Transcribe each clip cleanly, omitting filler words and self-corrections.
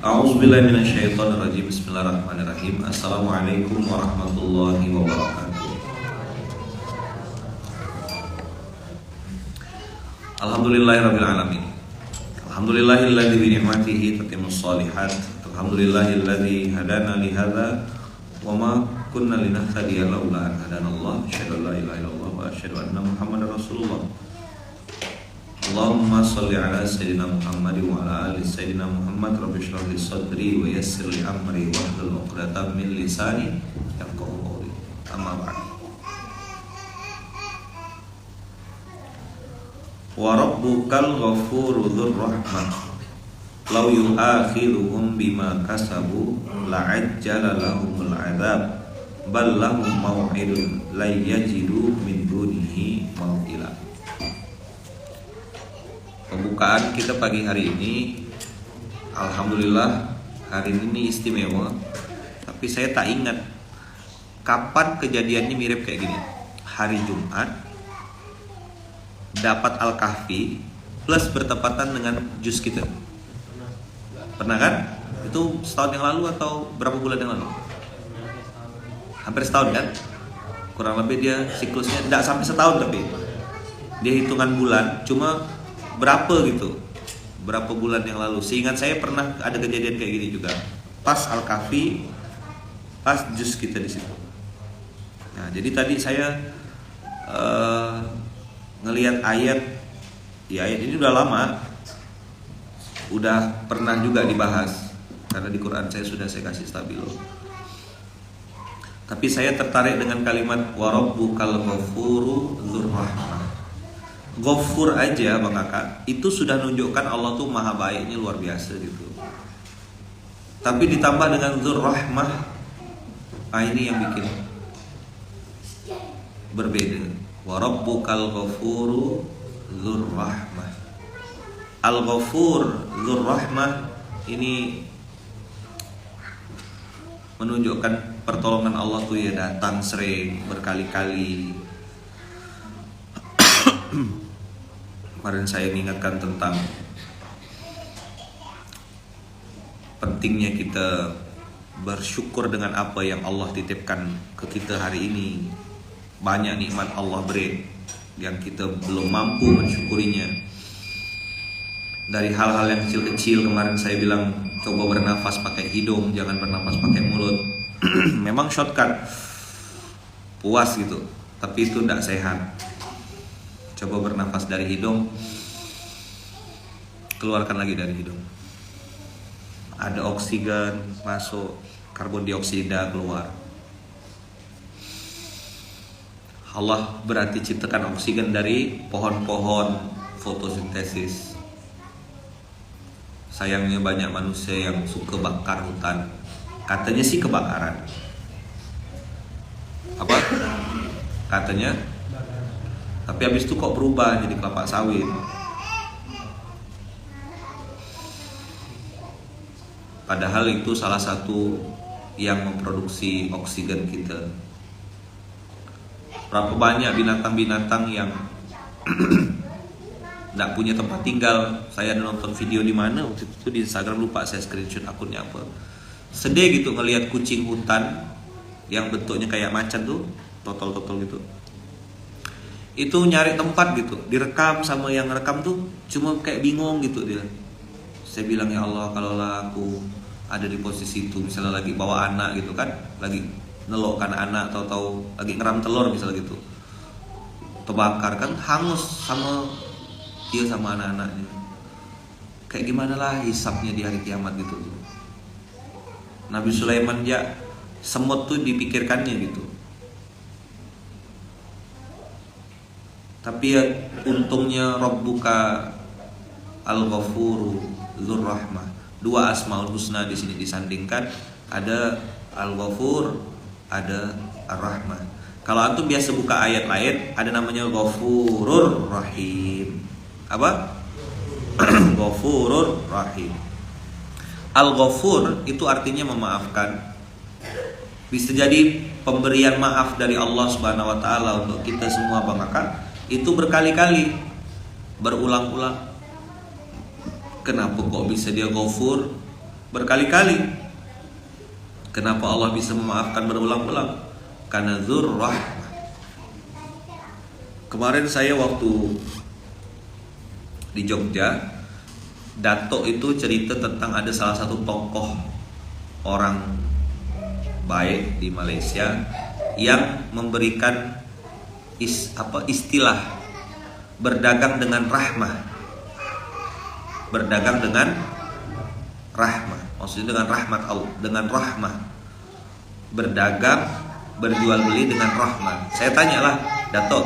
A'udzubillahi minasyaitonirrajim. Bismillahirrahmanirrahim. Assalamualaikum warahmatullahi wabarakatuh. Alhamdulillahirabbil alamin. Alhamdulillahilladzi bi ni'matihi tatimmus shalihat. Alhamdulillahilladzi hadana li hadza wa ma kunna linahtadiya laula an hadanallah. Asyhadu an la ilaha illallah wa asyhadu anna Muhammadar Rasulullah. Allahumma sholli ala sayyidina Muhammad wa ala ali sayyidina Muhammad. Rabbi shrah li sadri wa yassir li amri wahlul 'uqdatam min lisani yafqahu qawli. Amma ba'd. Wa rabbukal ghafuru dzur rahmah. Law yu'akhiruhum bima kasabu la'ajjala lahumul 'adzab bal lahum maw'idun la yajidu min dunihi maw'ila. Pembukaan kita pagi hari ini, alhamdulillah hari ini istimewa. Tapi saya tak ingat kapan kejadiannya mirip kayak gini. Hari Jumat dapat Al-Kahfi plus bertepatan dengan juz kita. Pernah kan? Itu setahun yang lalu atau berapa bulan yang lalu? Hampir setahun kan? Kurang lebih dia siklusnya tidak sampai setahun, tapi dia hitungan bulan cuma berapa gitu, berapa bulan yang lalu. Seingat saya pernah ada kejadian kayak gini juga. Pas Al-Kahfi, pas juz kita di situ. Nah, jadi tadi saya ngelihat ayat. Ya, ayat ini udah lama, udah pernah juga dibahas karena di Quran saya kasih stabilo. Tapi saya tertarik dengan kalimat wa rabbukal ghafuru dzur rahmah. Ghafur aja Bang Kakak, itu sudah menunjukkan Allah tuh maha baiknya luar biasa gitu. Tapi ditambah dengan dzur rahmah, ini yang bikin berbeda. Wa rabbukal ghafuru dzur rahmah. Al-Ghafur dzur rahmah ini menunjukkan pertolongan Allah tuh ya datang sering, berkali-kali. Kemarin saya mengingatkan tentang pentingnya kita bersyukur dengan apa yang Allah titipkan ke kita hari ini. Banyak nikmat Allah beri yang kita belum mampu mensyukurinya. Dari hal-hal yang kecil-kecil, kemarin saya bilang coba bernafas pakai hidung, jangan bernafas pakai mulut. Memang shortcut, puas gitu, tapi itu tidak sehat. Coba bernafas dari hidung, keluarkan lagi dari hidung. Ada oksigen masuk, karbon dioksida keluar. Allah berarti ciptakan oksigen dari pohon-pohon fotosintesis. Sayangnya banyak manusia yang suka bakar hutan. Katanya sih kebakaran. Apa? Katanya. Tapi habis itu kok berubah jadi kelapa sawit. Padahal itu salah satu yang memproduksi oksigen kita. Berapa banyak binatang-binatang yang tidak punya tempat tinggal. Saya ada nonton video di mana waktu itu di Instagram, lupa saya screenshot akunnya apa. Sedih gitu ngelihat kucing hutan yang bentuknya kayak macan tuh, totol-totol gitu. Itu nyari tempat gitu, direkam sama yang rekam tuh cuma kayak bingung gitu dia. Saya bilang ya Allah, kalau aku ada di posisi itu, misalnya lagi bawa anak gitu kan, lagi nelokkan anak, tahu-tahu lagi ngeram telur misalnya gitu, terbakar kan, hangus sama dia sama anak-anaknya. Kayak gimana lah hisapnya di hari kiamat gitu. Nabi Sulaiman ya semut tuh dipikirkannya gitu. Tapi ya untungnya Rabbuka Al-Ghafuru dzur rahmah. Dua Asmaul Husna di sini disandingkan, ada Al-Ghafur, ada Ar-Rahmah. Kalau antum biasa buka ayat-ayat, ada namanya Ghafurur Rahim. Apa? Ghafurur Rahim. Al-Ghafur itu artinya memaafkan. Bisa jadi pemberian maaf dari Allah Subhanahu wa taala untuk kita semua Bang Kakak. Itu berkali-kali, berulang-ulang. Kenapa kok bisa dia ghafur berkali-kali? Kenapa Allah bisa memaafkan berulang-ulang? Karena dzur rahmah. Kemarin saya waktu di Jogja, Dato itu cerita tentang ada salah satu tokoh orang baik di Malaysia yang memberikan istilah berdagang dengan rahmah. Berdagang dengan rahmah, maksudnya dengan rahmat Allah, dengan rahmah. Berdagang, berjual beli dengan rahmah. Saya tanyalah, Dato,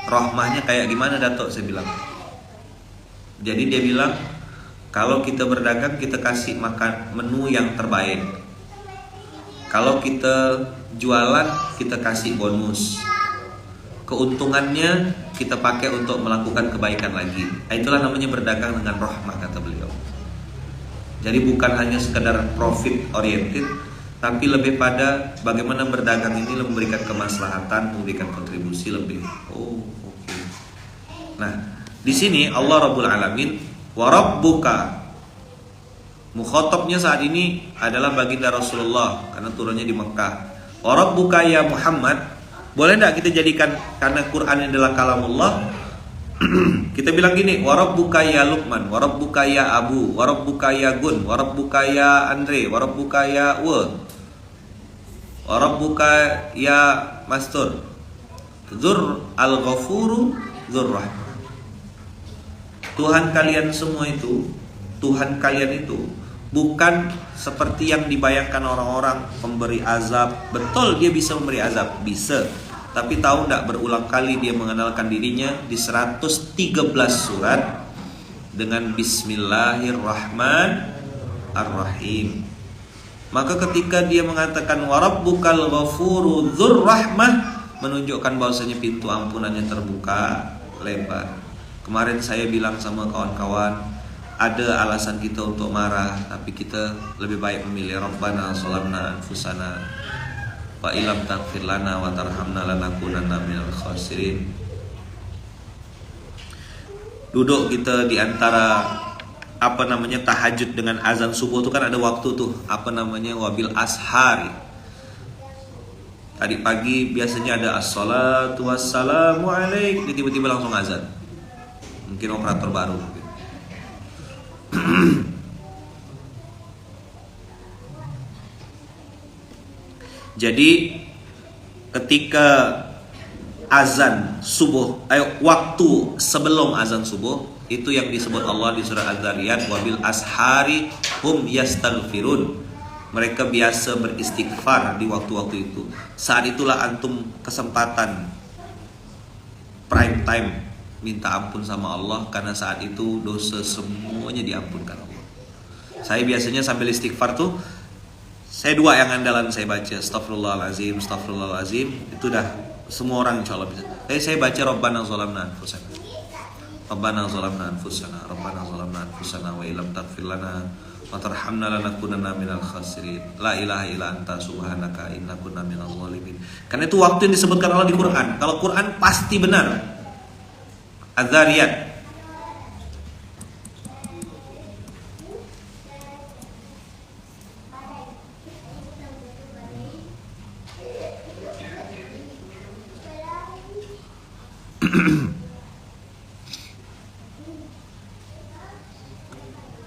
rahmahnya kayak gimana Dato? Saya bilang. Jadi dia bilang, kalau kita berdagang kita kasih makan menu yang terbaik. Kalau kita jualan kita kasih bonus. Keuntungannya kita pakai untuk melakukan kebaikan lagi. Itulah namanya berdagang dengan rahmah, kata beliau. Jadi bukan hanya sekedar profit oriented, tapi lebih pada bagaimana berdagang ini memberikan kemaslahatan, memberikan kontribusi lebih. Oh, oke. Nah, di sini Allah Rabbul Alamin wa rabbuka. Mukhatabnya saat ini adalah baginda Rasulullah karena turunnya di Mekah. Wa rabbuka ya Muhammad. Boleh enggak kita jadikan karena Quran adalah kalamullah? Kita bilang gini, wa rabbuka ya Luqman, wa rabbuka ya Abu, wa rabbuka ya Gun, wa rabbuka ya Andre, wa rabbuka ya wa rabbuka ya Mastur. Dzur al-Ghafuru dzur rahmah. Tuhan kalian semua itu, Tuhan kalian itu bukan seperti yang dibayangkan orang-orang pemberi azab. Betul dia bisa memberi azab, bisa. Tapi tahu enggak, berulang kali dia mengenalkan dirinya di 113 surat dengan Bismillahirrahmanirrahim. Maka ketika dia mengatakan warabbukal ghafuru dzur rahmah, menunjukkan bahwasanya pintu ampunannya terbuka lebar. Kemarin saya bilang sama kawan-kawan, ada alasan kita untuk marah, tapi kita lebih baik memilih Rabbana zalamna anfusana wa ilam taghfir lana wa tarhamna lanakunanna minal khasirin. Duduk kita di antara tahajud dengan azan subuh itu kan ada waktu tuh, wabil ashari. Tadi pagi biasanya ada as-salatu wassalamu alaik, tiba-tiba langsung azan. Mungkin operator baru. Jadi ketika azan subuh, waktu sebelum azan subuh, itu yang disebut Allah di surah Az-Zariyat, wabil ashari hum yastaghfirun. Mereka biasa beristighfar di waktu-waktu itu. Saat itulah antum kesempatan prime time minta ampun sama Allah, karena saat itu dosa semuanya diampunkan Allah. Saya biasanya sambil istighfar tuh, saya dua yang andalan saya baca, Astaghfirullahalazim, Astaghfirullahalazim. Itu dah semua orang insyaallah bisa. Saya baca Rabbana zalamna anfusana, Rabbana zalamna anfusana, Rabbana zalamna anfusana wa illam taghfir lana wa tarhamna lanakunanna minal khasirin. La ilaha illa anta subhanaka inna kunna minadh dhalimin. Karena itu waktu yang disebutkan Allah di Quran. Kalau Quran pasti benar. Az-Zariyat.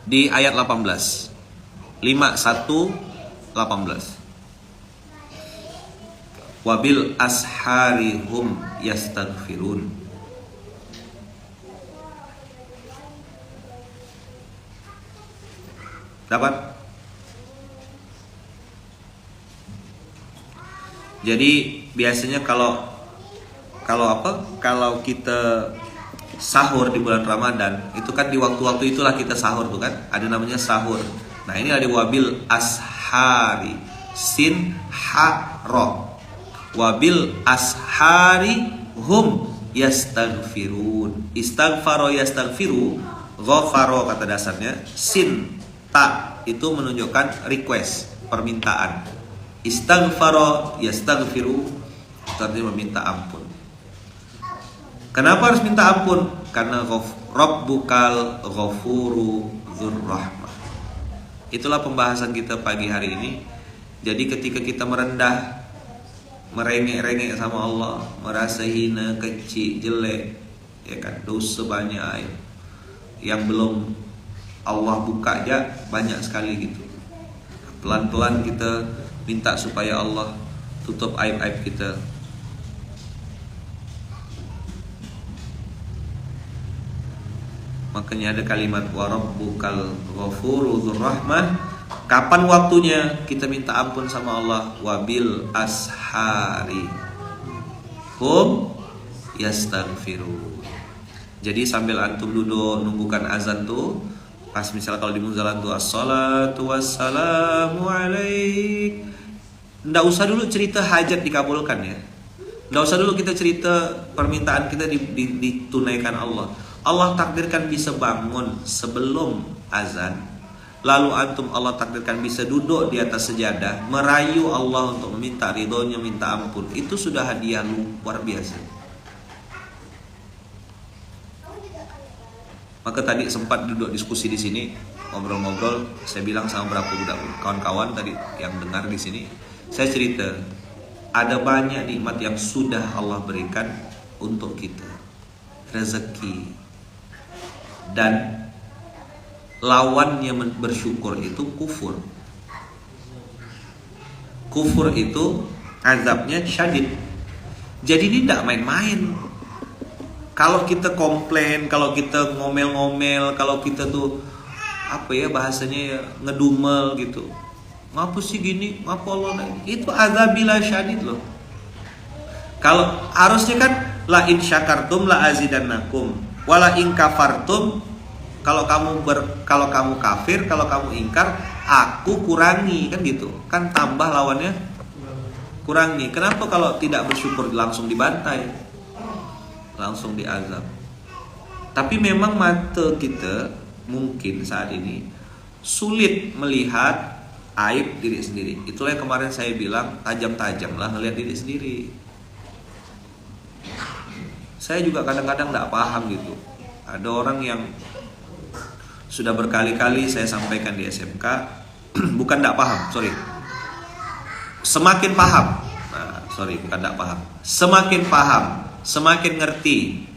Di ayat 18 51:18 wabil ashari hum yastaghfirun. Dapat? Jadi biasanya kalau kita sahur di bulan Ramadan, itu kan di waktu-waktu itulah kita sahur tuh kan, ada namanya sahur. Nah ini ada wabil ashari, sin ha ro, wabil ashari hum yastaghfirun. Istaghfaro yastaghfiru, ghafaro kata dasarnya, sin ta itu menunjukkan request, permintaan. Istaghfaro yastaghfiru artinya meminta ampun. Kenapa harus minta ampun? Karena Rabbukal Ghafuru dzur itulah pembahasan kita pagi hari ini. Jadi ketika kita merendah, merengek-rengek sama Allah, merasa hina, kecil, jelek, ya kan, dosa banyak yang belum Allah buka aja banyak sekali gitu. Pelan-pelan kita minta supaya Allah tutup aib-aib kita. Makanya ada kalimat wa rabbukal ghafuru dzur rahmah. Kapan waktunya kita minta ampun sama Allah? Wabil ashari hum yastaghfirun. Jadi sambil antum duduk nunggukan azan tuh, pas misalnya kalau di muzalan tuh assalatu wassalamu alaik, nggak usah dulu cerita hajat dikabulkan ya. Nggak usah dulu kita cerita permintaan kita ditunaikan Allah. Allah takdirkan bisa bangun sebelum azan, lalu antum Allah takdirkan bisa duduk di atas sejadah, merayu Allah untuk meminta ridhonya, minta ampun. Itu sudah hadiah luar biasa. Maka tadi sempat duduk diskusi di sini, ngobrol-ngobrol. Saya bilang sama beberapa budak kawan-kawan tadi yang dengar di sini, saya cerita ada banyak nikmat yang sudah Allah berikan untuk kita, rezeki. Dan lawannya bersyukur itu kufur. Kufur itu azabnya syadid. Jadi ini tidak main-main. Kalau kita komplain, kalau kita ngomel-ngomel, kalau kita tuh apa ya bahasanya ya, ngedumel gitu, ngapa sih gini, ngapa Allah, itu azabillah syadid loh. Kalau harusnya kan la in syakartum la azidannakum wala in kafartum, kalau kamu kafir, kalau kamu ingkar, aku kurangi, kan gitu. Kan tambah lawannya kurangi. Kenapa kalau tidak bersyukur langsung dibantai, langsung diazab? Tapi memang mata kita mungkin saat ini sulit melihat aib diri sendiri. Itulah yang kemarin saya bilang, tajam-tajam lah ngelihat diri sendiri. Saya juga kadang-kadang tidak paham gitu. Ada orang yang sudah berkali-kali saya sampaikan di SMK, bukan tidak paham, sorry, semakin paham. Nah, sorry, bukan tidak paham, semakin paham, semakin ngerti.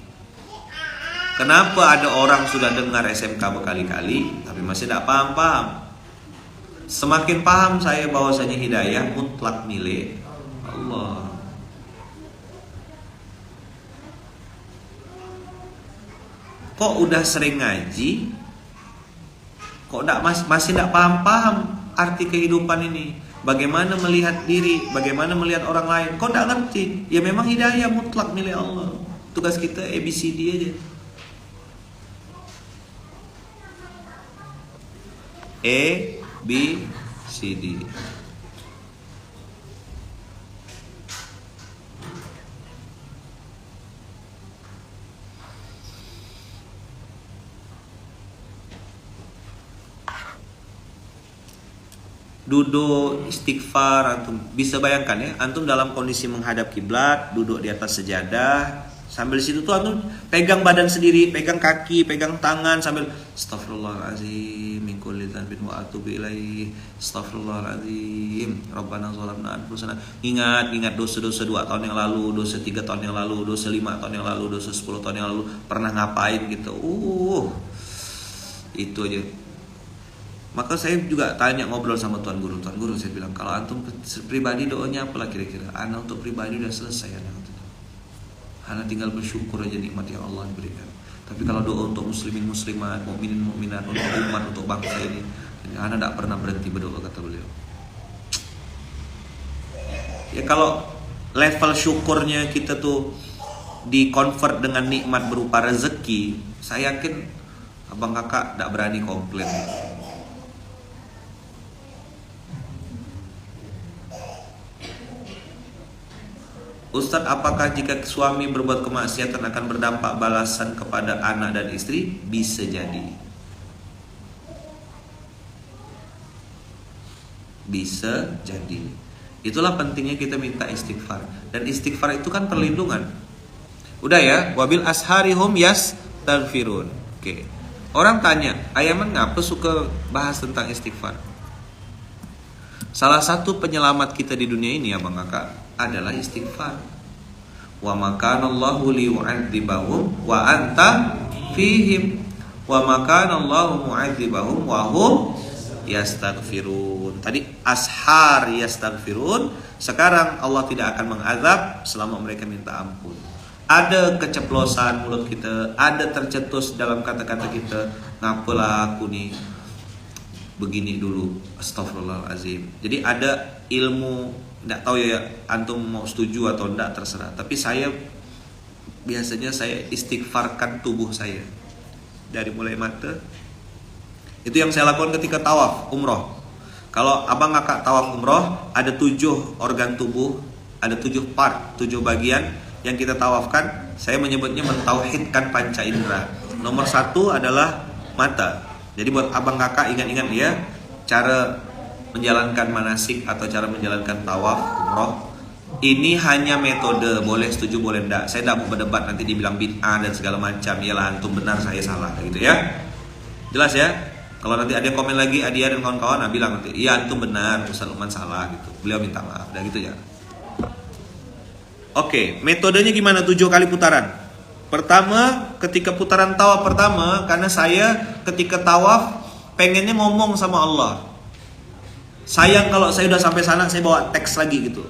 Kenapa ada orang sudah dengar SMK berkali-kali tapi masih tidak paham-paham? Semakin paham saya bahwasanya hidayah mutlak milik Allah. Kok udah sering ngaji, kok masih tidak paham-paham arti kehidupan ini? Bagaimana melihat diri, bagaimana melihat orang lain? Kok tidak ngerti? Ya memang hidayah mutlak milik Allah. Tugas kita ABCD aja. A, B, C, D. Duduk istighfar, antum bisa bayangkan ya, antum dalam kondisi menghadap kiblat, duduk di atas sejadah, sambil situ tuh antum pegang badan sendiri, pegang kaki, pegang tangan sambil astagfirullahalazim min kulli dzambin wa atubu ilaihi, astagfirullahalazim rabbana zalamna anfusana. Ingat dosa-dosa 2 tahun yang lalu, dosa 3 tahun yang lalu, dosa 5 tahun yang lalu, dosa 10 tahun yang lalu, pernah ngapain gitu. Itu aja. Maka saya juga tanya, ngobrol sama Tuan Guru, saya bilang, kalau antum pribadi doanya apalah kira-kira? Ana untuk pribadi udah selesai, Ana tinggal bersyukur aja nikmat yang Allah berikan. Tapi kalau doa untuk muslimin muslimat, mukminin mukminat, untuk umat, untuk bangsa ini, Ana tidak pernah berhenti berdoa, kata beliau. Ya kalau level syukurnya kita tuh di convert dengan nikmat berupa rezeki, saya yakin abang kakak tidak berani komplain. Ustadz, apakah jika suami berbuat kemaksiatan akan berdampak balasan kepada anak dan istri? Bisa jadi. Bisa jadi. Itulah pentingnya kita minta istighfar. Dan istighfar itu kan perlindungan. Udah ya, wabil asharihum yastaghfirun. Oke. Orang tanya, Ayaman ngapa suka bahas tentang istighfar? Salah satu penyelamat kita di dunia ini abang kakak adalah istighfar. Wa makanallahu liyu'adzibahum wa anta fihim wa makanallahu mu'adzibahum wa hum yastaghfirun. Tadi ashar yastaghfirun, sekarang Allah tidak akan mengazab selama mereka minta ampun. Ada keceplosan mulut kita, ada tercetus dalam kata-kata kita, ngapalah aku nih begini dulu, astagfirullahalazim. Jadi ada ilmu, tidak tahu ya antum mau setuju atau tidak terserah. Tapi saya biasanya saya istighfarkan tubuh saya dari mulai mata. Itu yang saya lakukan ketika tawaf umroh. Kalau abang kakak tawaf umroh, ada 7 organ tubuh, ada 7 part, 7 bagian yang kita tawafkan. Saya menyebutnya mentauhidkan panca indera. Nomor 1 adalah mata. Jadi buat abang kakak ingat-ingat ya, cara menjalankan manasik atau cara menjalankan tawaf umroh. Ini hanya metode, boleh setuju boleh enggak. Saya tidak mau berdebat nanti dibilang bid'ah dan segala macam. Iyalah antum benar saya salah gitu ya. Jelas ya? Kalau nanti ada yang komen lagi, Adia dan kawan-kawan, bilang nanti, iya antum benar, Ustaz Lukman salah gitu. Beliau minta maaf, udah gitu ya. Oke, metodenya gimana 7 kali putaran? Pertama, ketika putaran tawaf pertama, karena saya ketika tawaf pengennya ngomong sama Allah. Sayang kalau saya udah sampai sana saya bawa teks lagi gitu.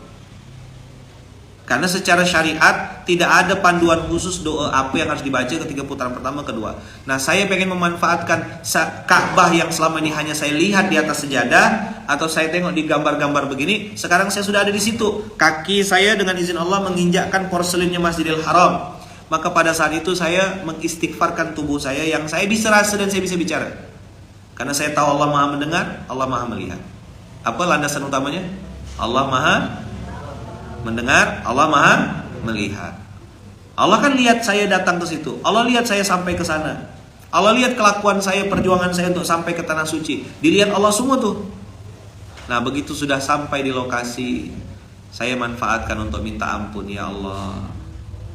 Karena secara syariat tidak ada panduan khusus doa apa yang harus dibaca ketika putaran pertama kedua. Nah, saya pengen memanfaatkan Ka'bah yang selama ini hanya saya lihat di atas sejadah atau saya tengok di gambar-gambar begini. Sekarang saya sudah ada di situ. Kaki saya dengan izin Allah menginjakkan porselinnya Masjidil Haram. Maka pada saat itu saya mengistighfarkan tubuh saya yang saya bisa rasa dan saya bisa bicara. Karena saya tahu Allah Maha mendengar, Allah Maha melihat. Apa landasan utamanya? Allah Maha mendengar, Allah Maha melihat. Allah kan lihat saya datang ke situ. Allah lihat saya sampai ke sana. Allah lihat kelakuan saya, perjuangan saya untuk sampai ke tanah suci. Dilihat Allah semua tuh. Nah, begitu sudah sampai di lokasi, saya manfaatkan untuk minta ampun, ya Allah.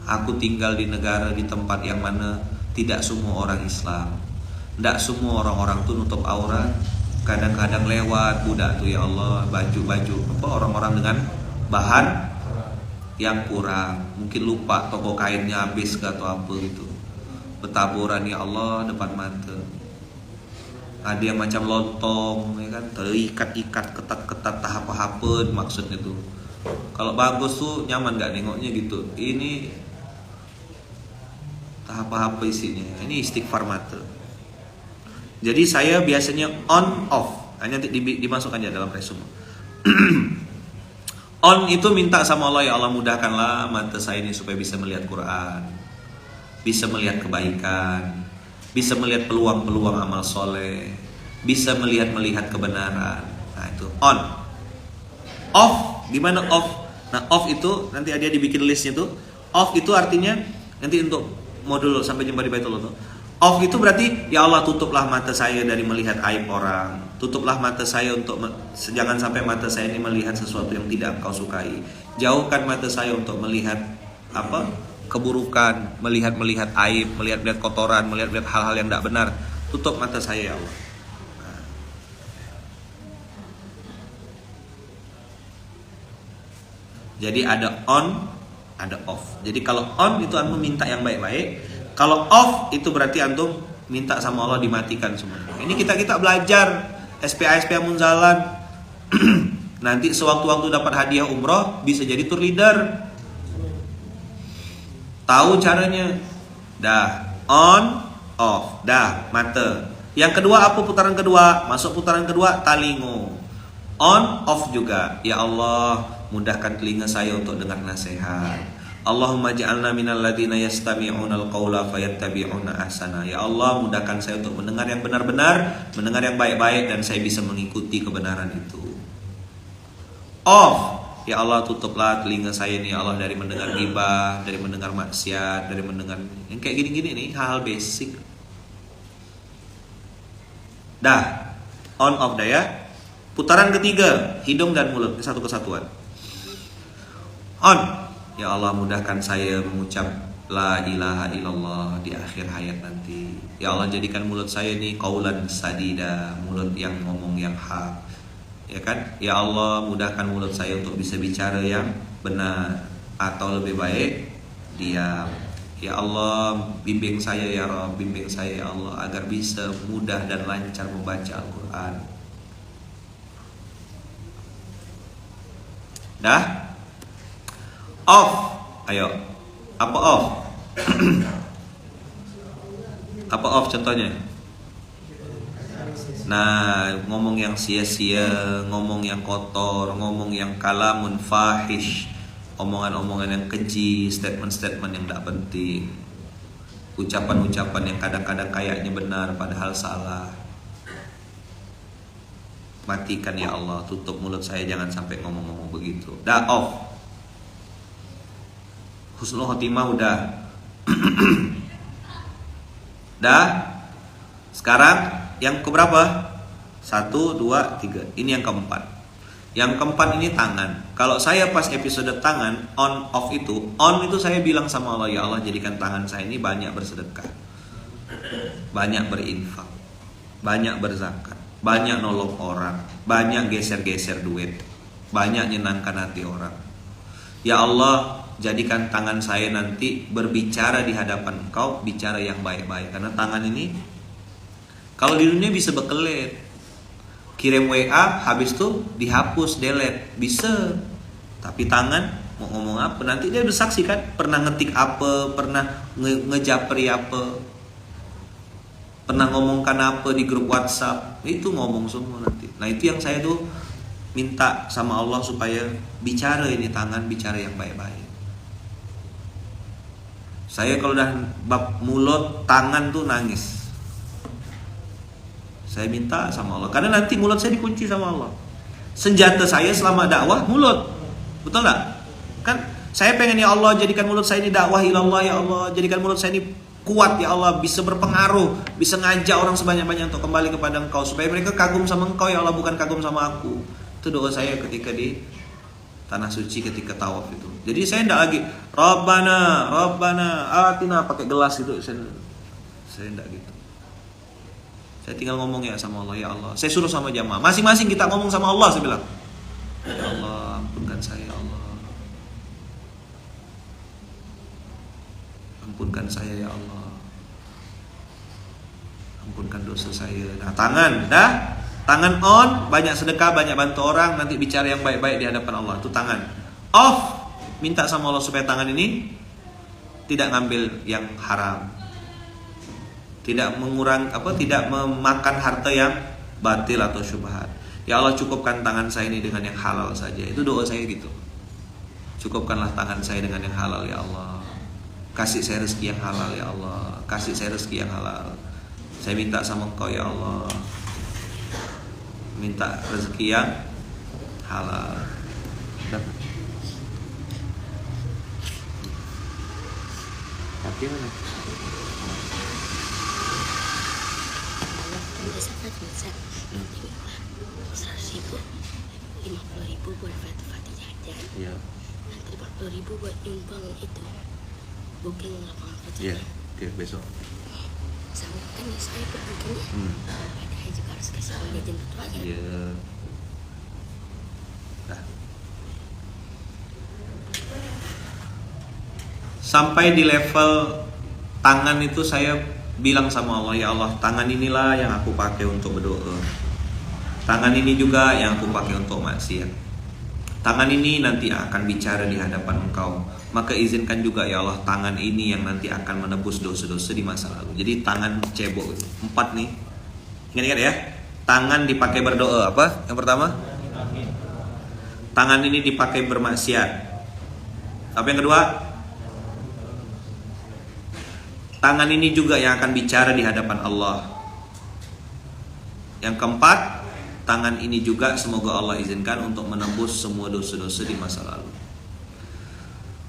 Aku tinggal di negara, di tempat yang mana tidak semua orang Islam. Tidak semua orang-orang tuh nutup aurat. Kadang-kadang lewat budak tuh, ya Allah, baju-baju apa orang-orang dengan bahan yang kurang, mungkin lupa toko kainnya habis atau apa gitu, bertaburan ya Allah depan mata. Ada yang macam lontong ya kan, terikat-ikat ketat-ketat tahap-tahap maksudnya tuh. Kalau bagus tuh nyaman gak nengoknya gitu. Ini tahap-tahap isinya, ini istighfar mata. Jadi saya biasanya on off, hanya dimasukkan aja dalam resume. On itu minta sama Allah, ya Allah mudahkanlah mata saya ini supaya bisa melihat Quran, bisa melihat kebaikan, bisa melihat peluang-peluang amal soleh, bisa melihat kebenaran. Nah itu on. Off, gimana off? Nah off itu nanti ada dibikin listnya tuh. Off itu artinya nanti untuk modul sampai jumpa di Baitullah tuh. Off itu berarti ya Allah tutuplah mata saya dari melihat aib orang. Tutuplah mata saya untuk jangan sampai mata saya ini melihat sesuatu yang tidak Engkau sukai. Jauhkan mata saya untuk melihat apa? Keburukan, melihat aib, melihat kotoran, melihat hal-hal yang tidak benar. Tutup mata saya ya Allah. Nah. Jadi ada on, ada off. Jadi kalau on itu antum minta yang baik-baik. Kalau off itu berarti antum minta sama Allah dimatikan semua. Ini kita belajar SPA Munzalan. Nanti sewaktu-waktu dapat hadiah umroh bisa jadi tour leader. Tahu caranya. Dah on, off, dah mata. Yang kedua apa putaran kedua? Masuk putaran kedua talingo. On, off juga. Ya Allah, mudahkan telinga saya untuk dengar nasihat. Allahumma ja'alna minal ladzina yastami'unal qawla fayattabi'una ahsana. Ya Allah, mudahkan saya untuk mendengar yang benar-benar, mendengar yang baik-baik, dan saya bisa mengikuti kebenaran itu. Off. Ya Allah, tutuplah telinga saya nih ya Allah dari mendengar ghibah, dari mendengar maksiat, dari mendengar yang kayak gini-gini nih, hal basic. Dah. On off dah ya. Putaran ketiga, hidung dan mulut, satu kesatuan. On. Ya Allah, mudahkan saya mengucap la ilaha illallah di akhir hayat nanti. Ya Allah, jadikan mulut saya ini qaulan sadida, mulut yang ngomong yang hak. Ya kan? Ya Allah, mudahkan mulut saya untuk bisa bicara yang benar, atau lebih baik diam. Ya Allah, bimbing saya ya Rabb, bimbing saya ya Allah agar bisa mudah dan lancar membaca Al-Quran. Dah? Off. Ayo. Apa off? Apa off contohnya? Nah, ngomong yang sia-sia, ngomong yang kotor, ngomong yang kalamun fahish, omongan-omongan yang keji, statement-statement yang tidak penting, ucapan-ucapan yang kadang-kadang kayaknya benar padahal salah. Matikan ya Allah, tutup mulut saya, jangan sampai ngomong-ngomong begitu. Dah off. Husnul khotimah udah. Dah. Sekarang yang keberapa? 1, 2, 3. Ini yang keempat. Yang keempat ini tangan. Kalau saya pas episode tangan, on off itu, on itu saya bilang sama Allah, ya Allah jadikan tangan saya ini banyak bersedekah, banyak berinfak, banyak berzakat, banyak nolong orang, banyak geser-geser duit, banyak nyenangkan hati orang. Ya Allah, jadikan tangan saya nanti berbicara di hadapan Engkau, bicara yang baik-baik. Karena tangan ini kalau di dunia bisa bekelet, kirim WA habis itu dihapus, delete, bisa. Tapi tangan mau ngomong apa, nanti dia bersaksi kan, pernah ngetik apa, pernah ngejapri apa, pernah ngomongkan apa di grup WhatsApp, itu ngomong semua nanti. Nah itu yang saya tuh minta sama Allah supaya bicara ini tangan, bicara yang baik-baik. Saya kalau udah bab mulut, tangan tuh nangis. Saya minta sama Allah, karena nanti mulut saya dikunci sama Allah. Senjata saya selama dakwah mulut, betul nggak? Kan saya pengen ya Allah jadikan mulut saya ini dakwah ilallah ya Allah, jadikan mulut saya ini kuat ya Allah, bisa berpengaruh, bisa ngajak orang sebanyak-banyak untuk kembali kepada Engkau, supaya mereka kagum sama Engkau ya Allah, bukan kagum sama aku. Itu doa saya ketika di tanah suci, ketika tawaf itu. Jadi saya tidak lagi Rabbana atina pakai gelas gitu, saya tidak gitu. Saya tinggal ngomong ya sama Allah, ya Allah. Saya suruh sama jamaah, masing-masing kita ngomong sama Allah, saya bilang, ya Allah ampunkan saya ya Allah, ampunkan saya ya Allah, ampunkan dosa saya. Nah tangan, dah, tangan on, banyak sedekah, banyak bantu orang, nanti bicara yang baik-baik di hadapan Allah. Itu tangan. Off, minta sama Allah supaya tangan ini tidak ngambil yang haram, tidak tidak memakan harta yang batil atau syubhat. Ya Allah, cukupkan tangan saya ini dengan yang halal saja. Itu doa saya gitu. Cukupkanlah tangan saya dengan yang halal ya Allah. Kasih saya rezeki yang halal ya Allah. Kasih saya rezeki yang halal. Saya minta sama Engkau ya Allah, minta rezeki yang halal. Tapi mana? $100.000 buat Fatihah aja. Iya. Nanti 40.000 buat nyumbang itu booking lapangan kerja. Iya. Oke, besok. Sama kan ya saya bookingnya. Fatihah juga harus kasih uang jajan itu aja. Iya. Nah. Sampai di level tangan itu saya bilang sama Allah, ya Allah, tangan inilah yang aku pakai untuk berdoa. Tangan ini juga yang aku pakai untuk maksiat. Tangan ini nanti akan bicara di hadapan Engkau. Maka izinkan juga ya Allah, tangan ini yang nanti akan menebus dosa-dosa di masa lalu. Jadi tangan cebok itu. 4 nih. Ingat-ingat ya. Tangan dipakai berdoa. Apa? Yang pertama? Tangan ini dipakai bermaksiat. Apa yang kedua? Tangan ini juga yang akan bicara di hadapan Allah. Yang keempat, tangan ini juga semoga Allah izinkan untuk menembus semua dosa-dosa di masa lalu.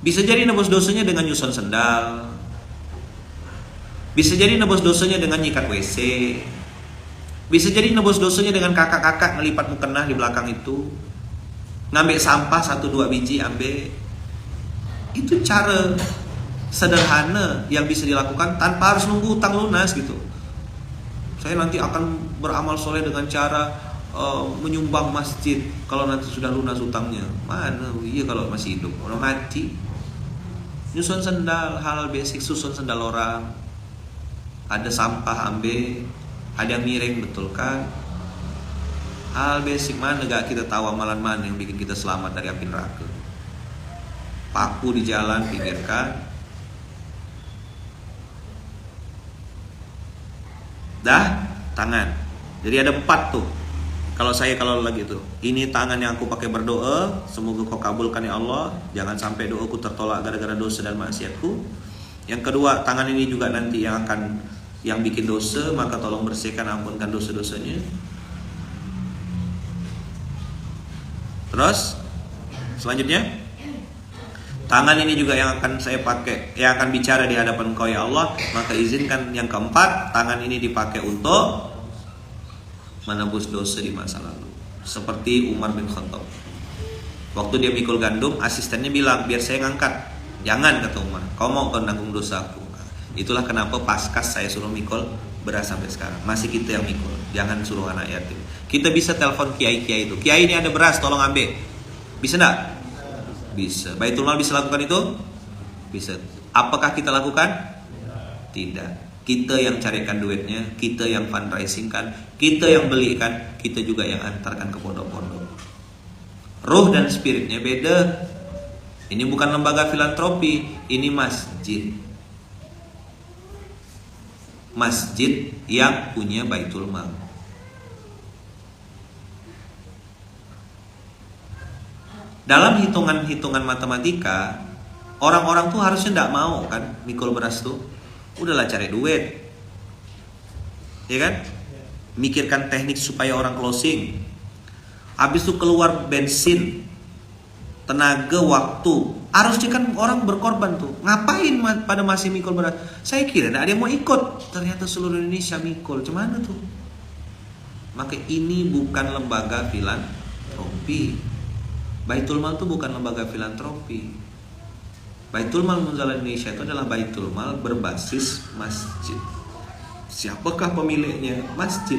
Bisa jadi nebus dosanya dengan nyusun sendal, bisa jadi nebus dosanya dengan nyikat WC, bisa jadi nebus dosanya dengan kakak-kakak ngelipat mukena di belakang itu, ngambil sampah 1-2 biji ambil. Itu cara sederhana yang bisa dilakukan tanpa harus nunggu utang lunas gitu. Saya nanti akan beramal soleh dengan cara menyumbang masjid kalau nanti sudah lunas utangnya. Mana? Iya kalau masih hidup, orang mati. Nyusun sendal, hal basic, susun sendal orang. Ada sampah ambil, ada yang miring, betul kan? Hal basic mana gak kita tahu amalan mana yang bikin kita selamat dari api neraka. Paku di jalan, pikirkan. Dah, tangan. Jadi ada 4 tuh. Kalau lagi tuh, ini tangan yang aku pakai berdoa, semoga kau kabulkan ya Allah, jangan sampai doaku tertolak gara-gara dosa dan maksiatku. Yang kedua, tangan ini juga nanti yang bikin dosa, maka tolong bersihkan, ampunkan dosa-dosanya. Terus selanjutnya, tangan ini juga yang akan saya pakai, yang akan bicara di hadapan Engkau ya Allah, maka izinkan yang keempat, tangan ini dipakai untuk menebus dosa di masa lalu. Seperti Umar bin Khattab. Waktu dia mikul gandum, asistennya bilang, biar saya ngangkat. Jangan, kata Umar, kau mau kau nanggung dosaku. Itulah kenapa paskas saya suruh mikul beras sampai sekarang. Masih kita yang mikul, jangan suruh anak yatim. Kita bisa telepon kiai-kiai itu, kiai ini ada beras, tolong ambil. Bisa enggak? Bisa. Baitul Mal bisa lakukan itu? Bisa. Apakah kita lakukan? Tidak. Kita yang carikan duitnya, kita yang fundraisingkan, kita yang belikan, kita juga yang antarkan ke pondok-pondok. Ruh dan spiritnya beda. Ini bukan lembaga filantropi, ini masjid. Masjid yang punya Baitul Mal. Dalam hitungan-hitungan matematika, orang-orang tuh harusnya tidak mau kan mikul beras tuh. Udahlah cari duit, ya kan? Mikirkan teknik supaya orang closing. Habis itu keluar bensin, tenaga, waktu. Harusnya kan orang berkorban tuh. Ngapain pada masih mikul beras? Saya kira ada yang mau ikut. Ternyata seluruh Indonesia mikul. Cuman tuh. Maka ini bukan lembaga filantropi. Baitul Mal itu bukan lembaga filantropi. Baitul Mal Munzalah Indonesia itu adalah Baitul Mal berbasis masjid. Siapakah pemiliknya? Masjid.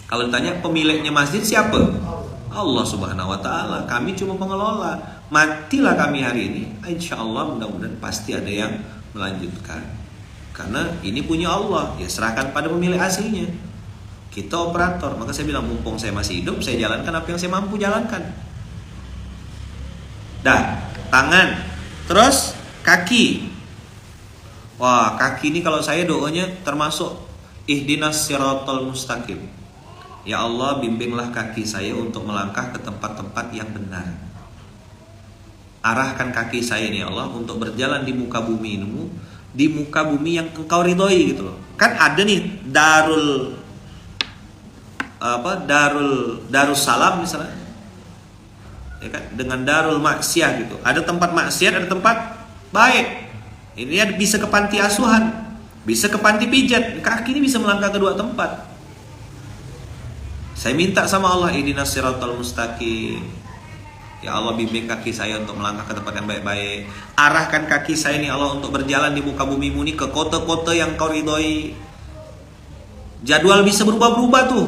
Kalau ditanya pemiliknya masjid siapa? Allah Subhanahu wa Ta'ala. Kami cuma pengelola. Matilah kami hari ini, insya Allah mudah-mudahan pasti ada yang melanjutkan. Karena ini punya Allah, ya serahkan pada pemilik aslinya. Kita operator. Maka saya bilang, mumpung saya masih hidup, saya jalankan apa yang saya mampu jalankan. Dah, tangan. Terus kaki. Wah, kaki ini kalau saya doanya termasuk ihdinas siratal mustaqim. Ya Allah, bimbinglah kaki saya untuk melangkah ke tempat-tempat yang benar. Arahkan kaki saya nih Allah untuk berjalan di muka bumi ini, di muka bumi yang Engkau ridhoi gitu loh. Kan ada nih Darussalam misalnya. Ya kan, dengan darul maksiat gitu. Ada tempat maksiat, ada tempat baik. Ini bisa ke panti asuhan, bisa ke panti pijat. Kaki ini bisa melangkah ke 2 tempat. Saya minta sama Allah, ihdinas siratal mustaqim. Ya Allah, bimbing kaki saya untuk melangkah ke tempat yang baik-baik. Arahkan kaki saya ini Allah untuk berjalan di muka bumi ini ke kota-kota yang Kau ridhoi. Jadwal bisa berubah-berubah tuh.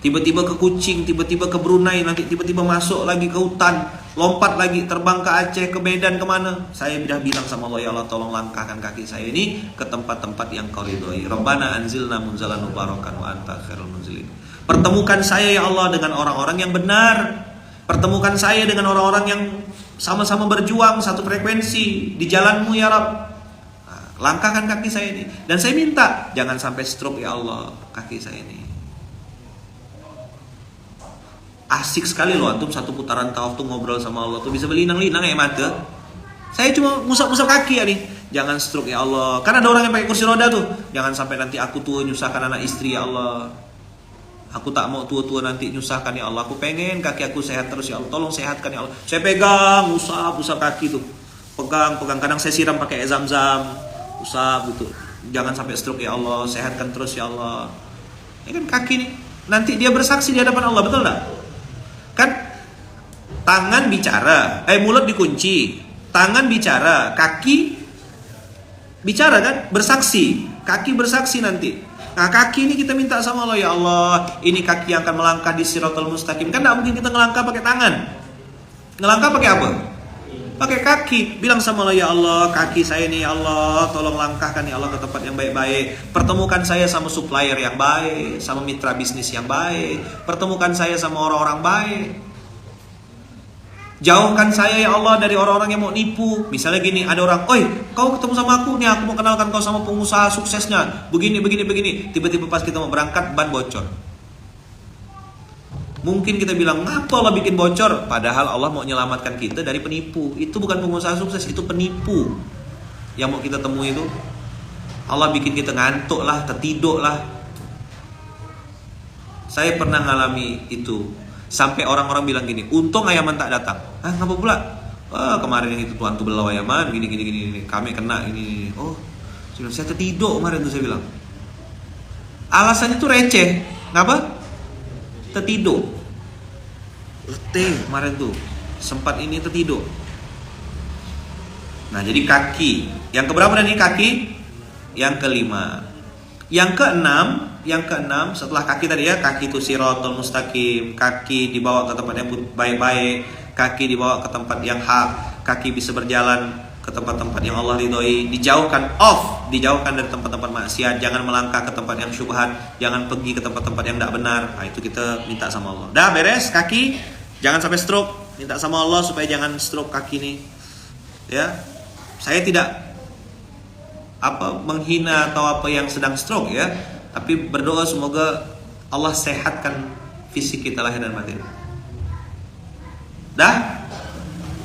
Tiba-tiba ke Kucing, tiba-tiba ke Brunei, nanti tiba-tiba masuk lagi ke hutan, lompat lagi terbang ke Aceh, ke Medan, kemana. Saya sudah bilang sama Allah, ya Allah tolong langkahkan kaki saya ini ke tempat-tempat yang Kau ridhoi. Rabbana anzilna munzalan mubarakan wa anta khairul munzilin. Pertemukan saya ya Allah dengan orang-orang yang benar. Pertemukan saya dengan orang-orang yang sama-sama berjuang satu frekuensi di jalanmu ya Rabb. Nah, langkahkan kaki saya ini. Dan saya minta jangan sampai stroke ya Allah kaki saya ini. Asik sekali loh antum satu putaran tawaf tuh ngobrol sama Allah tuh bisa berlinang-linang ya mata. Saya cuma musap-musap kaki ya nih. Jangan stroke ya Allah. Kan ada orang yang pakai kursi roda tuh. Jangan sampai nanti aku tua nyusahkan anak istri ya Allah. Aku tak mau tua-tua nanti nyusahkan ya Allah. Aku pengen kaki aku sehat terus ya Allah. Tolong sehatkan ya Allah. Saya pegang, usap kaki tuh. Pegang. Kadang saya siram pakai Zam-Zam. Usap gitu. Jangan sampai stroke ya Allah. Sehatkan terus ya Allah. Ini kan kaki nih. Nanti dia bersaksi di hadapan Allah, betul enggak? Kan tangan bicara, mulut dikunci. tangan bicara, kaki bicara kan, bersaksi, kaki bersaksi nanti. Nah kaki ini kita minta sama Allah, ya Allah, ini kaki yang akan melangkah di Siratal Mustaqim. Kan tidak mungkin kita ngelangkah pakai tangan. Ngelangkah pakai apa? Pakai kaki. Bilang sama Allah, ya Allah, kaki saya nih ya Allah, tolong langkahkan ya Allah ke tempat yang baik-baik. Pertemukan saya sama supplier yang baik, sama mitra bisnis yang baik. Pertemukan saya sama orang-orang baik. Jauhkan saya ya Allah dari orang-orang yang mau nipu. Misalnya gini, ada orang, oi, kau ketemu sama aku nih, aku mau kenalkan kau sama pengusaha suksesnya. Begini. Tiba-tiba pas kita mau berangkat, ban bocor. Mungkin kita bilang, ngapa Allah bikin bocor? Padahal Allah mau menyelamatkan kita dari penipu. Itu bukan pengusaha sukses, itu penipu. Yang mau kita temui itu, Allah bikin kita ngantuk lah, tertidur lah. Saya pernah ngalami itu. Sampai orang-orang bilang gini, untung Ayaman tak datang. Hah, ngapa pula? Kemarin yang itu tuan tuh belau Ayaman, gini. Kami kena ini. Oh, saya tertidur kemarin tuh, saya bilang. Alasannya tuh receh. Ngapa? Tertidur. Letih kemarin tuh. Sempat ini tertidur. Nah, jadi kaki. Yang keberapa tadi kaki? Yang kelima. Yang keenam setelah kaki tadi ya, kaki itu Siratal Mustaqim, kaki dibawa ke tempat yang baik-baik, kaki dibawa ke tempat yang hak, kaki bisa berjalan ke tempat-tempat yang Allah ridhoi, dijauhkan dari tempat-tempat maksiat, jangan melangkah ke tempat yang syubhat, jangan pergi ke tempat-tempat yang tidak benar. Nah, itu kita minta sama Allah. Dah beres kaki, jangan sampai stroke. Minta sama Allah supaya jangan stroke kaki ini. Ya. Saya tidak menghina atau apa yang sedang stroke ya, tapi berdoa semoga Allah sehatkan fisik kita lahir dan batin. Dah,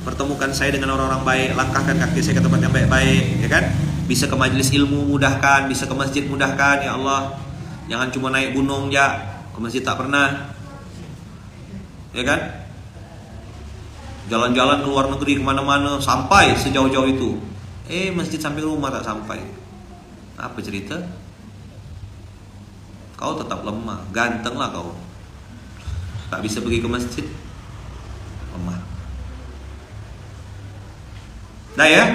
pertemukan saya dengan orang-orang baik, langkahkan kaki saya ke tempat yang baik-baik, ya kan? Bisa ke majelis ilmu mudahkan, bisa ke masjid mudahkan, ya Allah. Jangan cuma naik gunung ya, ke masjid tak pernah, ya kan? Jalan-jalan ke luar negeri kemana-mana, sampai sejauh-jauh itu. Masjid samping rumah tak sampai. Apa cerita? Kau tetap lemah, ganteng lah kau. Tak bisa pergi ke masjid, lemah. Dah ya.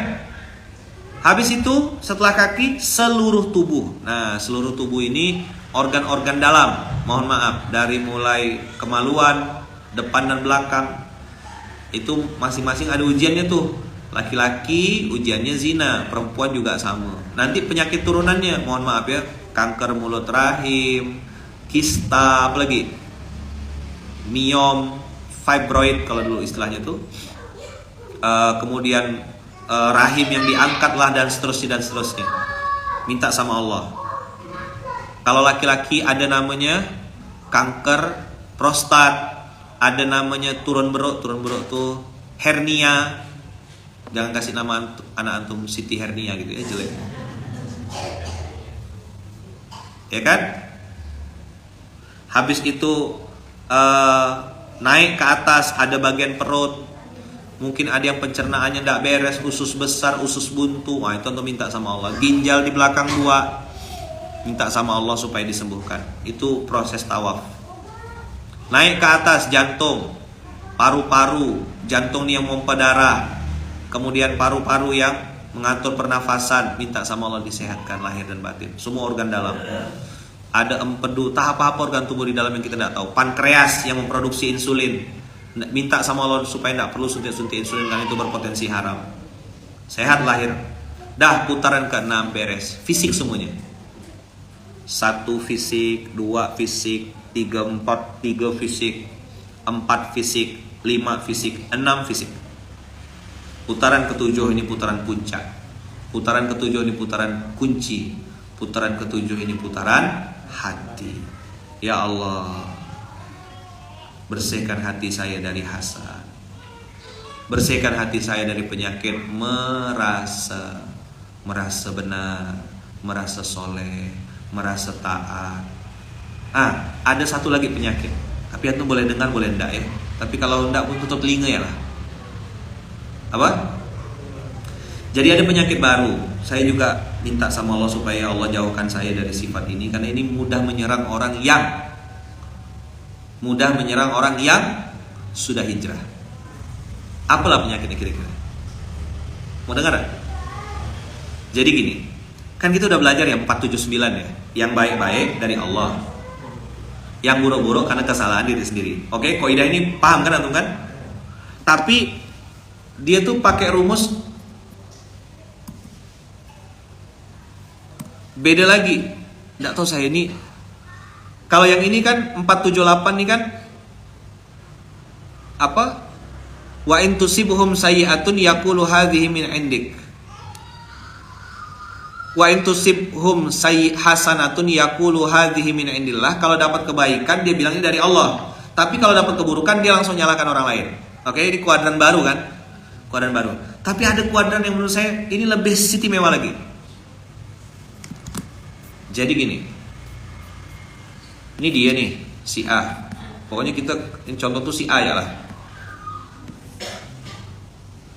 Habis itu setelah kaki seluruh tubuh. Nah, seluruh tubuh ini organ-organ dalam. Mohon maaf, dari mulai kemaluan, depan dan belakang. Itu masing-masing ada ujiannya tuh. Laki-laki ujiannya zina, perempuan juga sama. Nanti penyakit turunannya, mohon maaf ya, kanker mulut rahim, kista, apalagi miom, fibroid kalau dulu istilahnya tuh. Kemudian rahim yang diangkat lah dan seterusnya. Minta sama Allah. Kalau laki-laki ada namanya kanker prostat, ada namanya turun beruk tuh hernia. Jangan kasih nama anak antum Siti Hernia gitu ya, jelek. Ya kan? Habis itu naik ke atas ada bagian perut. Mungkin ada yang pencernaannya tidak beres, usus besar, usus buntu. Wah, itu untuk minta sama Allah. Ginjal di belakang 2, minta sama Allah supaya disembuhkan. Itu proses tawaf. Naik ke atas jantung, paru-paru, jantung yang memompa darah. Kemudian paru-paru yang mengatur pernafasan, minta sama Allah disehatkan lahir dan batin. Semua organ dalam. Ada empedu, tak apa-apa organ tubuh di dalam yang kita tidak tahu. Pankreas yang memproduksi insulin, minta sama Allah supaya tidak perlu suntik-suntik insulin karena itu berpotensi haram. Sehat lahir. Dah, putaran ke-6 beres. Fisik semuanya. 1 fisik, 2 fisik, 3 fisik, 4 fisik, 5 fisik, 6 fisik. Putaran ke-7 ini putaran puncak. Putaran ke-7 ini putaran kunci. Putaran ke-7 ini putaran hati. Ya Allah, bersihkan hati saya dari hasad. Bersihkan hati saya dari penyakit merasa benar, merasa soleh, merasa taat. Ada satu lagi penyakit. Tapi antum boleh dengar, boleh enggak ya. Tapi kalau enggak pun tutup telinga ya lah. Apa? Jadi ada penyakit baru. Saya juga minta sama Allah supaya Allah jauhkan saya dari sifat ini, karena ini mudah menyerang orang yang sudah hijrah. Apalah penyakitnya kira-kira? Mau dengar gak? Jadi gini, kan kita udah belajar yang 479 ya. Yang baik-baik dari Allah, yang buruk-buruk karena kesalahan diri sendiri. Oke, kaidah ini paham kan antum kan? Tapi dia tuh pakai rumus beda lagi. Nggak tahu saya ini. Kalau yang ini kan 478 nih kan apa? Wa in tusibhum sayyi'atun yaqulu hadhihi min 'indik. Wa in tusibhum hasanatun yaqulu hadhihi min 'indillah. Kalau dapat kebaikan dia bilangnya dari Allah. Tapi kalau dapat keburukan dia langsung nyalakan orang lain. Oke, ini kuadran baru kan? Kuadran baru. Tapi ada kuadran yang menurut saya ini lebih istimewa lagi. Jadi gini. Ini dia nih, si A. Pokoknya kita contoh tuh si A ya lah.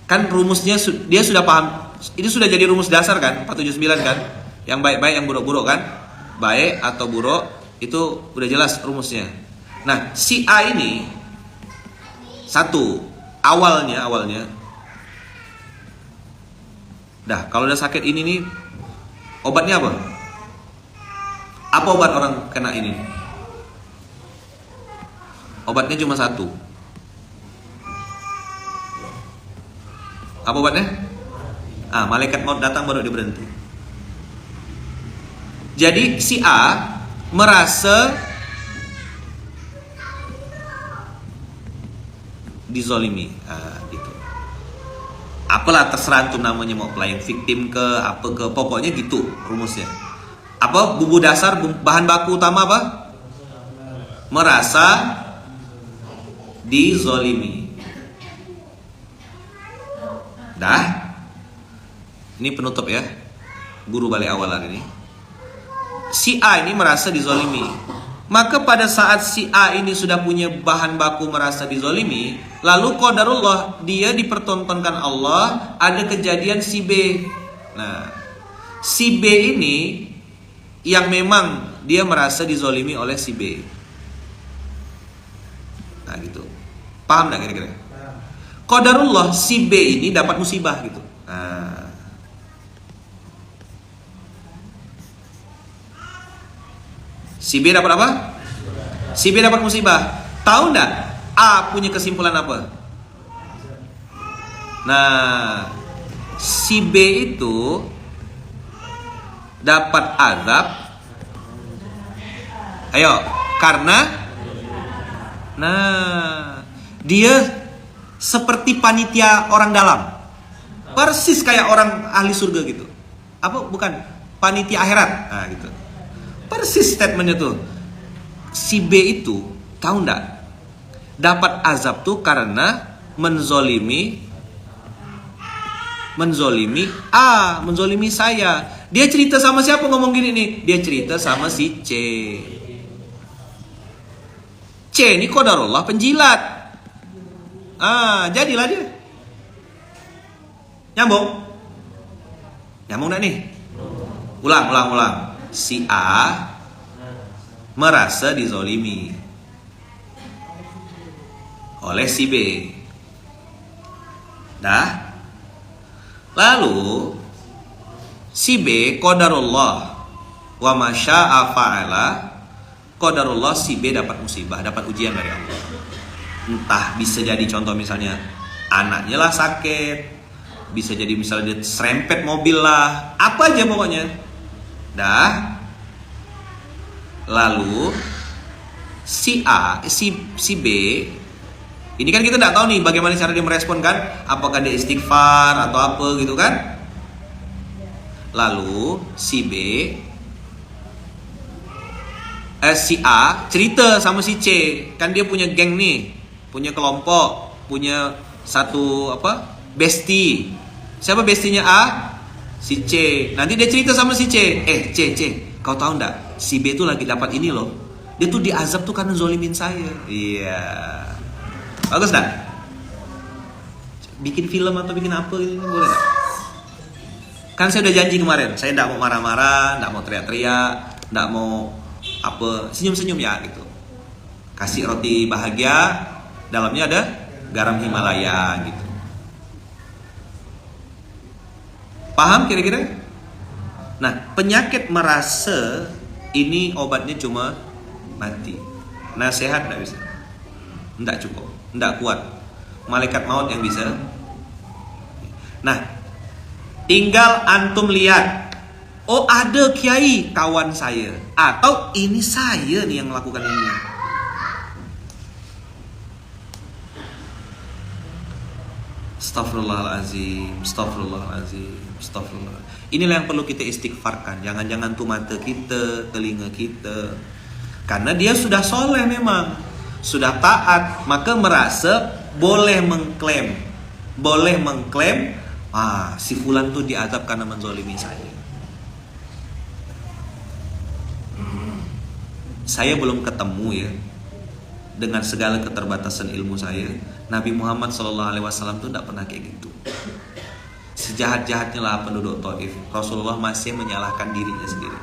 Kan rumusnya dia sudah paham. Ini sudah jadi rumus dasar kan, 479 kan. Yang baik-baik, yang buruk-buruk kan. Baik atau buruk itu udah jelas rumusnya. Nah, si A ini satu, awalnya dah, kalau udah sakit ini nih obatnya apa? Apa obat orang kena ini? Obatnya cuma satu. Apa obatnya? Malaikat maut datang baru dia berhenti. Jadi si A merasa dizolimi, gitu. Apalah terserah antum namanya, mau playing victim ke apa ke, pokoknya gitu rumusnya. Apa bumbu dasar, bahan baku utama apa? Merasa dizolimi. Dah. Ini penutup ya. Guru balik awal hari ini. Si A ini merasa dizolimi. Maka pada saat si A ini sudah punya bahan baku merasa dizolimi, lalu qadarullah dia dipertontonkan Allah, ada kejadian si B. Nah, si B ini yang memang dia merasa dizolimi oleh si B. Nah gitu. Paham gak kira-kira? Qadarullah si B ini dapat musibah gitu. Nah, si B dapat apa? Si B dapat musibah. Tahu enggak A punya kesimpulan apa? Nah, si B itu dapat azab. Ayo, karena dia seperti panitia orang dalam. Persis kayak orang ahli surga gitu. Apa bukan? Panitia akhirat. Nah, gitu. Persis statementnya tuh. Si B itu tahu enggak? Dapat azab tuh karena menzolimi A, menzolimi saya. Dia cerita sama siapa ngomong gini nih? Dia cerita sama si C. C ini qadarullah penjilat. Jadilah dia. Nyambung enggak nih? Ulang. Si A merasa dizolimi oleh si B. Dah. Lalu si B qadarullah wa masya'a fa'ala. Qadarullah si B dapat musibah, dapat ujian dari Allah. Entah bisa jadi contoh misalnya anaknya lah sakit, bisa jadi misalnya dia serempet mobil lah, apa aja pokoknya. Dah. Lalu si B ini kan kita tidak tahu nih bagaimana cara dia merespon kan, apakah dia istighfar atau apa gitu kan. Lalu si A cerita sama si C, kan dia punya geng nih, punya kelompok, punya satu bestie. Siapa bestinya A? Si C. Nanti dia cerita sama si C, C, kau tahu enggak? Si B tuh lagi dapat ini loh. Dia tuh diazab tuh karena zolimin saya. Iya. Bagus enggak? Bikin film atau bikin apa gitu boleh enggak? Kan saya udah janji kemarin, saya enggak mau marah-marah, enggak mau teriak-teriak, enggak mau senyum-senyum ya gitu. Kasih roti bahagia, dalamnya ada garam Himalaya gitu. Paham kira-kira? Nah, penyakit merasa ini obatnya cuma mati. Nasihat tidak bisa, tidak cukup, tidak kuat. Malaikat maut yang bisa. Nah, tinggal antum lihat, oh ada kiai kawan saya, atau ini saya nih yang melakukan ini. Astagfirullahaladzim, astagfirullahaladzim, astagfirullah. Inilah yang perlu kita istighfarkan. Jangan-jangan tuh mata kita, telinga kita. Karena dia sudah soleh memang, sudah taat, maka merasa boleh mengklaim, si fulan tuh diazab karena menzolimi saya. Saya belum ketemu ya, dengan segala keterbatasan ilmu saya, Nabi Muhammad SAW tuh tidak pernah kayak gitu. Sejahat-jahatnya lah penduduk Taif, Rasulullah masih menyalahkan dirinya sendiri.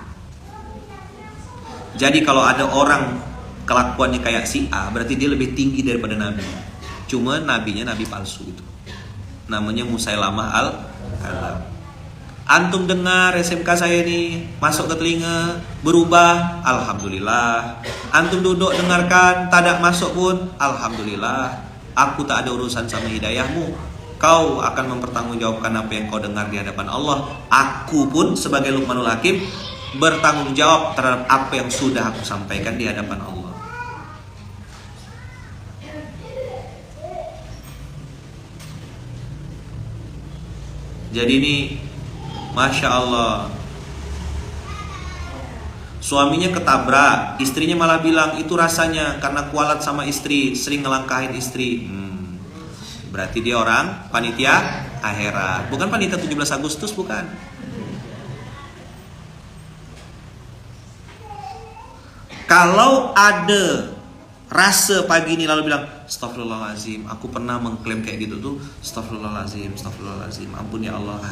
Jadi kalau ada orang kelakuannya kayak si A, berarti dia lebih tinggi daripada Nabi. Cuma nabinya nabi palsu itu. Namanya Musailamah al-Kadzdzab. Antum dengar SMK saya ini masuk ke telinga, berubah, alhamdulillah. Antum duduk dengarkan, tak ada masuk pun, alhamdulillah. Aku tak ada urusan sama hidayahmu. Kau akan mempertanggungjawabkan apa yang kau dengar di hadapan Allah. Aku pun sebagai Luqmanul Hakim bertanggung jawab terhadap apa yang sudah aku sampaikan di hadapan Allah. Jadi ini Masya Allah, suaminya ketabrak, istrinya malah bilang itu rasanya karena kualat sama istri, sering ngelangkahin istri. Berarti dia orang panitia akhirat, bukan panitia 17 Agustus, bukan. Kalau ada rasa pagi ini lalu bilang astagfirullahaladzim, aku pernah mengklaim kayak gitu tuh, astagfirullahaladzim, astagfirullahaladzim, ampun ya Allah.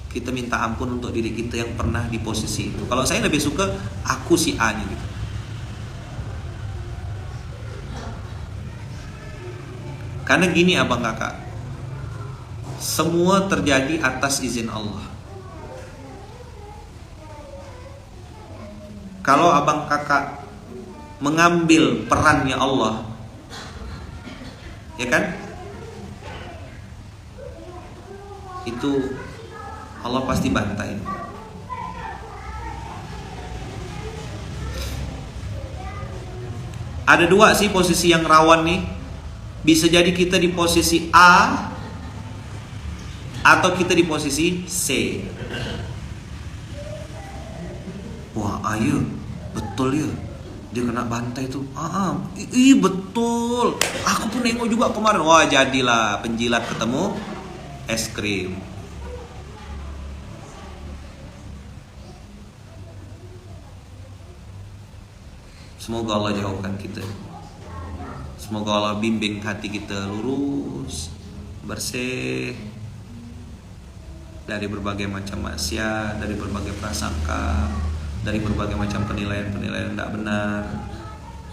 Kita minta ampun untuk diri kita yang pernah di posisi itu. Kalau saya lebih suka aku si A nya gitu. Karena gini abang kakak, semua terjadi atas izin Allah. Kalau abang kakak mengambil perannya Allah, ya kan, itu Allah pasti bantai. Ada dua sih posisi yang rawan nih. Bisa jadi kita di posisi A atau kita di posisi C. Wah, ayo, betul ya, dia kena bantai tuh. Betul. Aku pun nengok juga kemarin. Wah, jadilah penjilat ketemu es krim. Semoga Allah jauhkan kita. Semoga Allah bimbing hati kita lurus, bersih dari berbagai macam maksiat, dari berbagai prasangka, dari berbagai macam penilaian-penilaian tidak benar.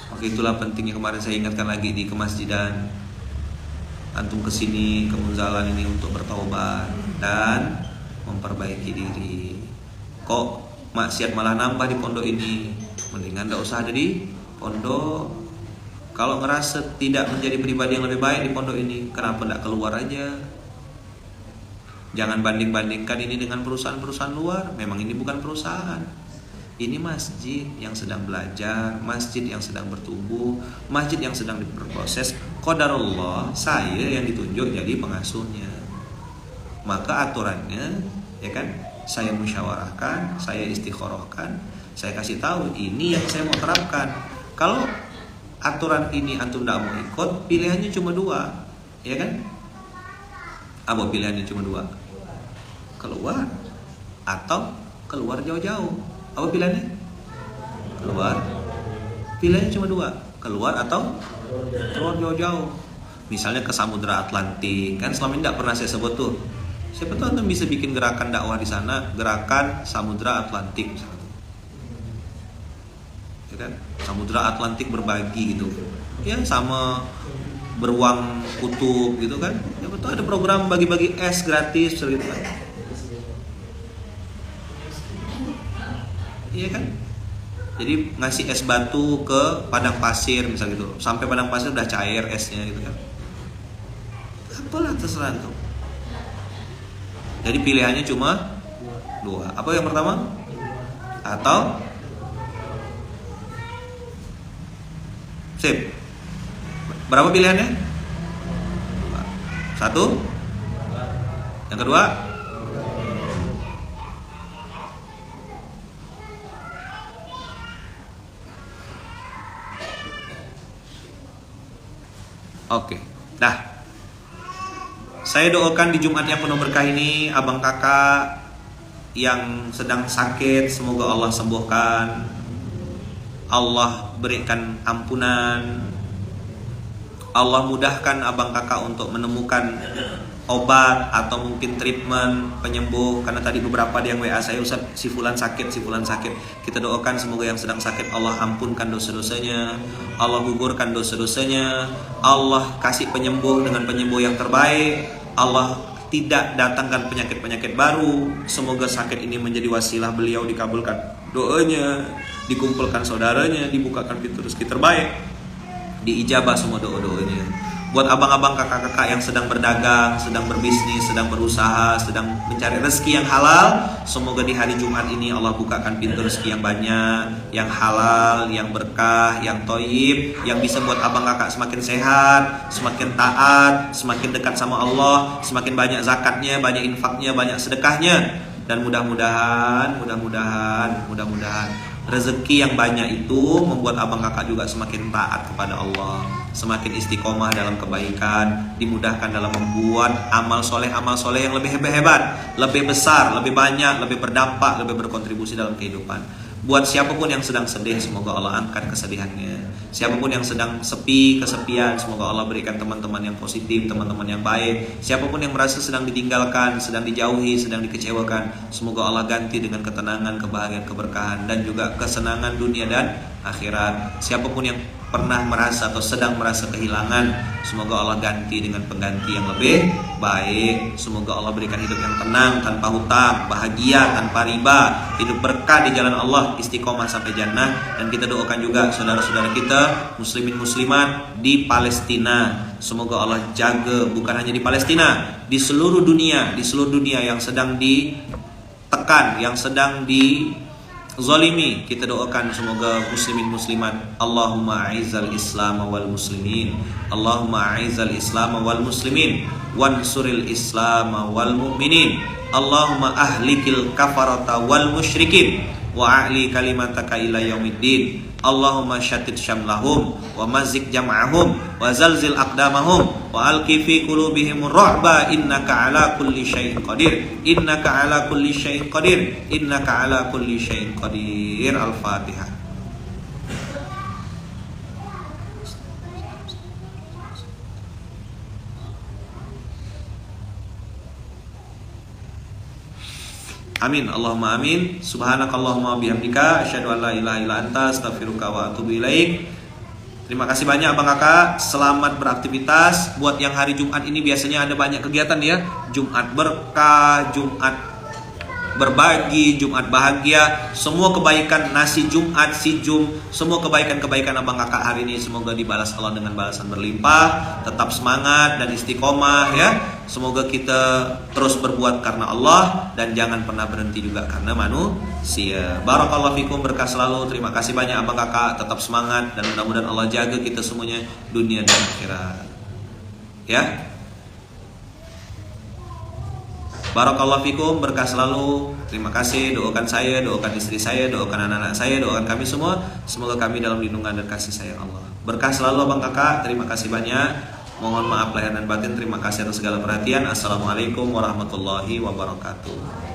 Maka itulah pentingnya kemarin saya ingatkan lagi di kemasjidan. Antum kesini ke Munzalan ini untuk bertaubat dan memperbaiki diri. Kok maksiat malah nambah di pondok ini? Mendingan tidak usah ada di pondok. Kalau ngerasa tidak menjadi pribadi yang lebih baik di pondok ini, kenapa tidak keluar aja? Jangan banding-bandingkan ini dengan perusahaan-perusahaan luar. Memang ini bukan perusahaan. Ini masjid yang sedang belajar, masjid yang sedang bertumbuh, masjid yang sedang berproses. Qadarullah, saya yang ditunjuk jadi pengasuhnya. Maka aturannya, ya kan, saya musyawarahkan, saya istikharahkan, saya kasih tahu ini yang saya mau terapkan. Kalau aturan ini antum tidak mau ikut, pilihannya cuma dua, ya kan? Apa pilihannya cuma dua? Keluar atau keluar jauh-jauh. Apa pilihannya? Keluar. Pilihannya cuma dua, keluar atau keluar jauh-jauh. Misalnya ke Samudra Atlantik, kan selama ini tidak pernah saya sebut tuh. Siapa tahu antum bisa bikin gerakan dakwah di sana, gerakan Samudra Atlantik misalnya. Ya kan? Samudra Atlantik berbagi gitu. Ya sama beruang kutub gitu kan. Ya betul, ada program bagi-bagi es gratis gitu kan. iya kan? Jadi ngasih es batu ke padang pasir misal gitu, sampai padang pasir udah cair esnya gitu kan. Apalah terserah tuh. Jadi pilihannya cuma dua. Apa yang pertama? Atau sip. Berapa pilihannya? Satu. Yang kedua? Oke. Nah, saya doakan di Jumat yang penuh berkah ini abang kakak yang sedang sakit semoga Allah sembuhkan, Allah berikan ampunan, Allah mudahkan abang kakak untuk menemukan obat atau mungkin treatment penyembuh. Karena tadi beberapa ada yang WA saya, Ustaz, si fulan sakit. Kita doakan semoga yang sedang sakit Allah ampunkan dosa-dosanya, Allah gugurkan dosa-dosanya, Allah kasih penyembuh dengan penyembuh yang terbaik, Allah tidak datangkan penyakit-penyakit baru. Semoga sakit ini menjadi wasilah beliau dikabulkan doanya, dikumpulkan saudaranya, dibukakan pintu rezeki terbaik, diijabah semua doa-doanya. Buat abang-abang kakak-kakak yang sedang berdagang, sedang berbisnis, sedang berusaha, sedang mencari rezeki yang halal, semoga di hari Jumat ini Allah bukakan pintu rezeki yang banyak, yang halal, yang berkah, yang thayyib, yang bisa buat abang kakak semakin sehat, semakin taat, semakin dekat sama Allah, semakin banyak zakatnya, banyak infaknya, banyak sedekahnya. Dan mudah-mudahan rezeki yang banyak itu membuat abang kakak juga semakin taat kepada Allah, semakin istiqomah dalam kebaikan, dimudahkan dalam membuat amal soleh yang lebih hebat, lebih besar, lebih banyak, lebih berdampak, lebih berkontribusi dalam kehidupan. Buat siapapun yang sedang sedih, semoga Allah angkat kesedihannya. Siapapun yang sedang sepi, kesepian, semoga Allah berikan teman-teman yang positif, teman-teman yang baik. Siapapun yang merasa sedang ditinggalkan, sedang dijauhi, sedang dikecewakan, semoga Allah ganti dengan ketenangan, kebahagiaan, keberkahan, dan juga kesenangan dunia dan akhirat. Siapapun yang pernah merasa atau sedang merasa kehilangan, semoga Allah ganti dengan pengganti yang lebih baik. Semoga Allah berikan hidup yang tenang, tanpa hutang, bahagia, tanpa riba, hidup berkah di jalan Allah, istiqomah sampai jannah. Dan kita doakan juga saudara-saudara kita muslimin muslimat di Palestina, semoga Allah jaga, bukan hanya di Palestina, di seluruh dunia yang sedang ditekan, yang sedang zalimi. Kita doakan semoga muslimin muslimat, Allahumma a'izzal islam wal muslimin, Allahumma a'izzal islam wal muslimin, wansuril islam wal mu'minin, Allahumma ahlikil kafarata wal musyrikin, wa a'li kalimataka ila yaumiddin, Allahumma syattid syamlahum wa mazik jam'ahum wa zalzil aqdamahum wa alqi fi qulubihimur ru'ba innaka ala kulli syai'in qadir, innaka ala kulli syai'in qadir, innaka ala kulli syai'in qadir. Al-Fatihah. Amin, Allahumma amin. Subhanakallahumma bihamdika asyhadu an la ilaha illa anta astaghfiruka wa atubu ilaik. Terima kasih banyak abang kakak. Selamat beraktivitas. Buat yang hari Jumat ini biasanya ada banyak kegiatan ya. Jumat berkah, Jumat berbagi, Jumat bahagia, semua kebaikan nasi Jumat, si Jum, semua kebaikan-kebaikan abang kakak hari ini semoga dibalas Allah dengan balasan berlimpah. Tetap semangat dan istiqomah ya. Semoga kita terus berbuat karena Allah dan jangan pernah berhenti juga karena manusia. Barakallahu fikum, berkah selalu. Terima kasih banyak abang kakak. Tetap semangat dan mudah-mudahan Allah jaga kita semuanya dunia dan akhirat. Ya. Barakallahu fikum, berkah selalu. Terima kasih, doakan saya, doakan istri saya, doakan anak-anak saya, doakan kami semua. Semoga kami dalam lindungan dan kasih sayang Allah. Berkah selalu abang kakak, terima kasih banyak. Mohon maaf lahir dan batin, terima kasih atas segala perhatian. Assalamualaikum warahmatullahi wabarakatuh.